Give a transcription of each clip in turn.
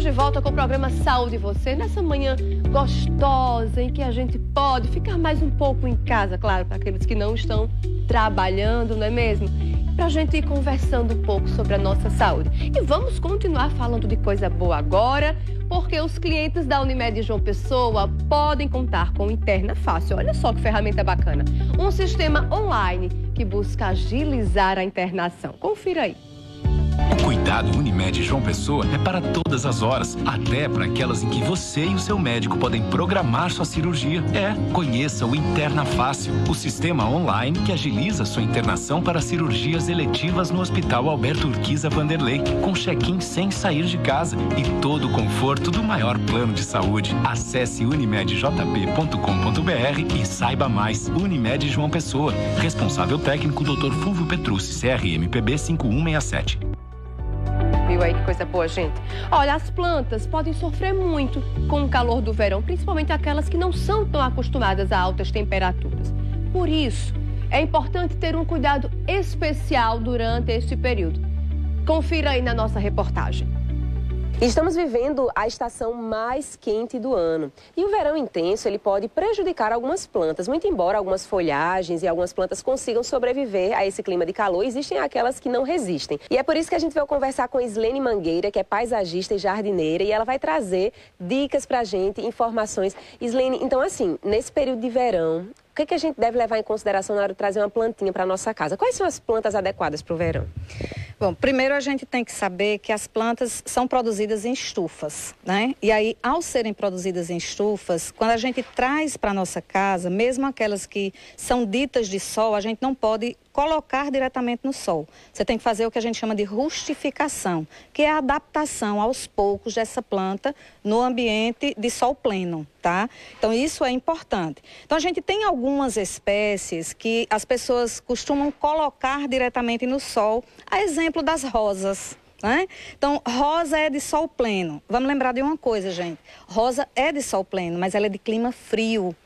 de volta com o programa Saúde e Você, nessa manhã gostosa em que a gente pode ficar mais um pouco em casa, claro, para aqueles que não estão trabalhando, não é mesmo? Para a gente ir conversando um pouco sobre a nossa saúde. E vamos continuar falando de coisa boa agora, porque os clientes da Unimed João Pessoa podem contar com o Interna Fácil. Olha só que ferramenta bacana. Um sistema online que busca agilizar a internação. Confira aí. O cuidado Unimed João Pessoa é para todas as horas, até para aquelas em que você e o seu médico podem programar sua cirurgia. Conheça o Interna Fácil, o sistema online que agiliza sua internação para cirurgias eletivas no Hospital Alberto Urquiza Vanderlei, com check-in sem sair de casa e todo o conforto do maior plano de saúde. Acesse unimedjp.com.br e saiba mais. Unimed João Pessoa, responsável técnico Dr. Fulvio Petrucci, CRMPB 5167. Viu aí que coisa boa, gente? Olha, as plantas podem sofrer muito com o calor do verão, principalmente aquelas que não são tão acostumadas a altas temperaturas. Por isso, é importante ter um cuidado especial durante este período. Confira aí na nossa reportagem. Estamos vivendo a estação mais quente do ano. E o verão intenso, ele pode prejudicar algumas plantas. Muito embora algumas folhagens e algumas plantas consigam sobreviver a esse clima de calor, existem aquelas que não resistem. E é por isso que a gente veio conversar com Islene Mangueira, que é paisagista e jardineira, e ela vai trazer dicas pra gente, informações. Islene, então assim, nesse período de verão, o que a gente deve levar em consideração na hora de trazer uma plantinha para nossa casa? Quais são as plantas adequadas para o verão? Bom, primeiro a gente tem que saber que as plantas são produzidas em estufas, né? E aí, ao serem produzidas em estufas, quando a gente traz para nossa casa, mesmo aquelas que são ditas de sol, a gente não pode colocar diretamente no sol. Você tem que fazer o que a gente chama de rustificação, que é a adaptação aos poucos dessa planta no ambiente de sol pleno, tá? Então isso é importante. Então a gente tem algumas espécies que as pessoas costumam colocar diretamente no sol, a exemplo das rosas, né? Então, rosa é de sol pleno. Vamos lembrar de uma coisa, gente. Rosa é de sol pleno, mas ela é de clima frio.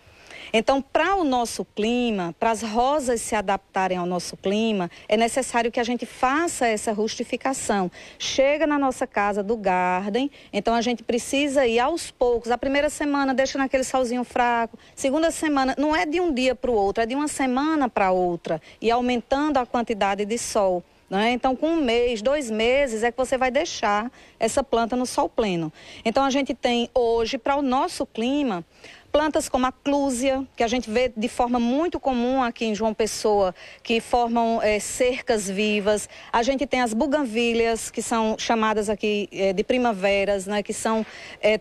Então, para o nosso clima, para as rosas se adaptarem ao nosso clima, é necessário que a gente faça essa rustificação. Chega na nossa casa do garden, então a gente precisa ir aos poucos. A primeira semana deixa naquele solzinho fraco, segunda semana, não é de um dia para o outro, é de uma semana para outra, e aumentando a quantidade de sol. Então, com 1 mês, 2 meses, é que você vai deixar essa planta no sol pleno. Então, a gente tem hoje, para o nosso clima, plantas como a clúzia, que a gente vê de forma muito comum aqui em João Pessoa, que formam cercas vivas. A gente tem as buganvílias, que são chamadas aqui de primaveras, né, que são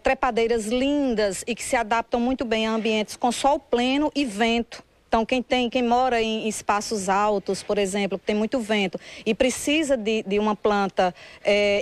trepadeiras lindas e que se adaptam muito bem a ambientes com sol pleno e vento. Então, quem mora em espaços altos, por exemplo, que tem muito vento e precisa de uma planta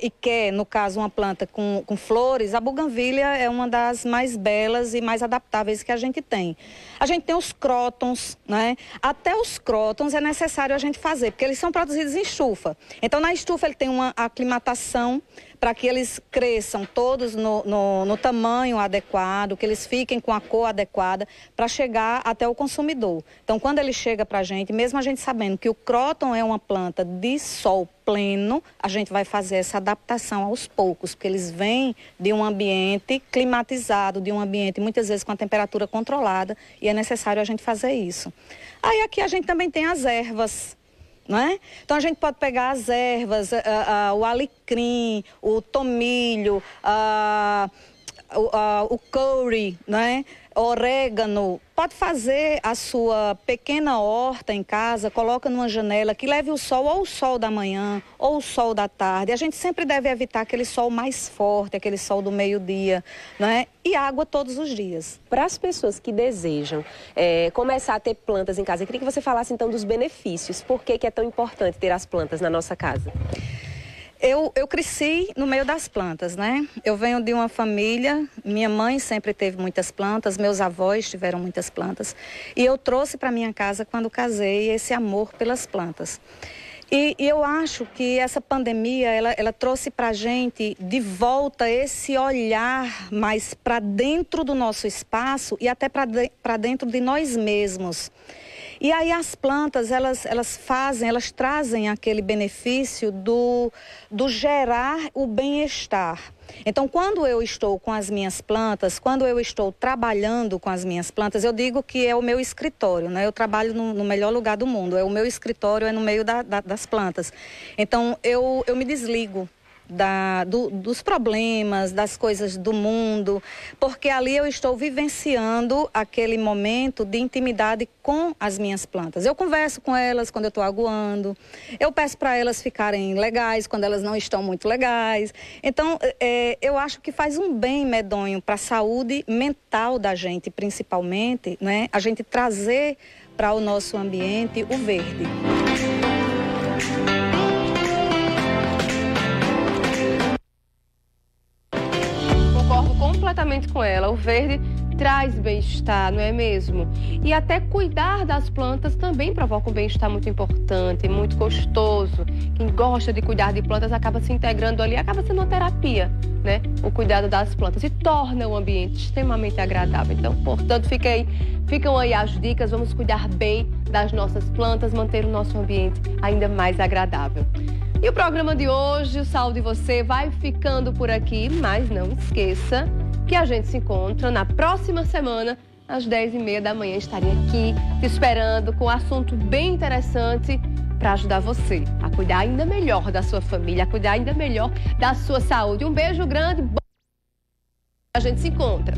e quer, no caso, uma planta com flores, a buganvília é uma das mais belas e mais adaptáveis que a gente tem. A gente tem os crótons, né? Até os crótons é necessário a gente fazer, porque eles são produzidos em estufa. Então, na estufa ele tem uma aclimatação para que eles cresçam todos no tamanho adequado, que eles fiquem com a cor adequada para chegar até o consumidor. Então, quando ele chega para a gente, mesmo a gente sabendo que o cróton é uma planta de sol pleno, a gente vai fazer essa adaptação aos poucos, porque eles vêm de um ambiente climatizado, de um ambiente muitas vezes com a temperatura controlada, e é necessário a gente fazer isso. Aí aqui a gente também tem as ervas, não é? Então a gente pode pegar as ervas, o alecrim, o tomilho, o curry, né? Orégano. Pode fazer a sua pequena horta em casa, coloca numa janela que leve o sol, ou o sol da manhã, ou o sol da tarde. A gente sempre deve evitar aquele sol mais forte, aquele sol do meio-dia, né? E água todos os dias. Para as pessoas que desejam começar a ter plantas em casa, eu queria que você falasse então dos benefícios. Por que é tão importante ter as plantas na nossa casa? Eu cresci no meio das plantas, né? Eu venho de uma família, minha mãe sempre teve muitas plantas, meus avós tiveram muitas plantas. E eu trouxe para minha casa, quando casei, esse amor pelas plantas. E eu acho que essa pandemia, ela trouxe para a gente de volta esse olhar mais para dentro do nosso espaço e até para dentro de nós mesmos. E aí as plantas, elas trazem aquele benefício do gerar o bem-estar. Então, quando eu estou com as minhas plantas, quando eu estou trabalhando com as minhas plantas, eu digo que é o meu escritório, né? Eu trabalho no melhor lugar do mundo, o meu escritório é no meio das plantas. Então, eu me desligo dos problemas, das coisas do mundo, porque ali eu estou vivenciando aquele momento de intimidade com as minhas plantas. Eu converso com elas quando eu estou aguando, eu peço para elas ficarem legais quando elas não estão muito legais. Então, eu acho que faz um bem medonho para a saúde mental da gente, principalmente, né? A gente trazer para o nosso ambiente o verde. Completamente com ela. O verde traz bem-estar, não é mesmo? E até cuidar das plantas também provoca um bem-estar muito importante, muito gostoso. Quem gosta de cuidar de plantas acaba se integrando ali, acaba sendo uma terapia, né? O cuidado das plantas e torna o ambiente extremamente agradável. Então, portanto, ficam aí as dicas, vamos cuidar bem das nossas plantas, manter o nosso ambiente ainda mais agradável. E o programa de hoje, o Saúde e Você, vai ficando por aqui, mas não esqueça que a gente se encontra na próxima semana, às 10h30 da manhã. Estarei aqui te esperando com um assunto bem interessante para ajudar você a cuidar ainda melhor da sua família, a cuidar ainda melhor da sua saúde. Um beijo grande, a gente se encontra.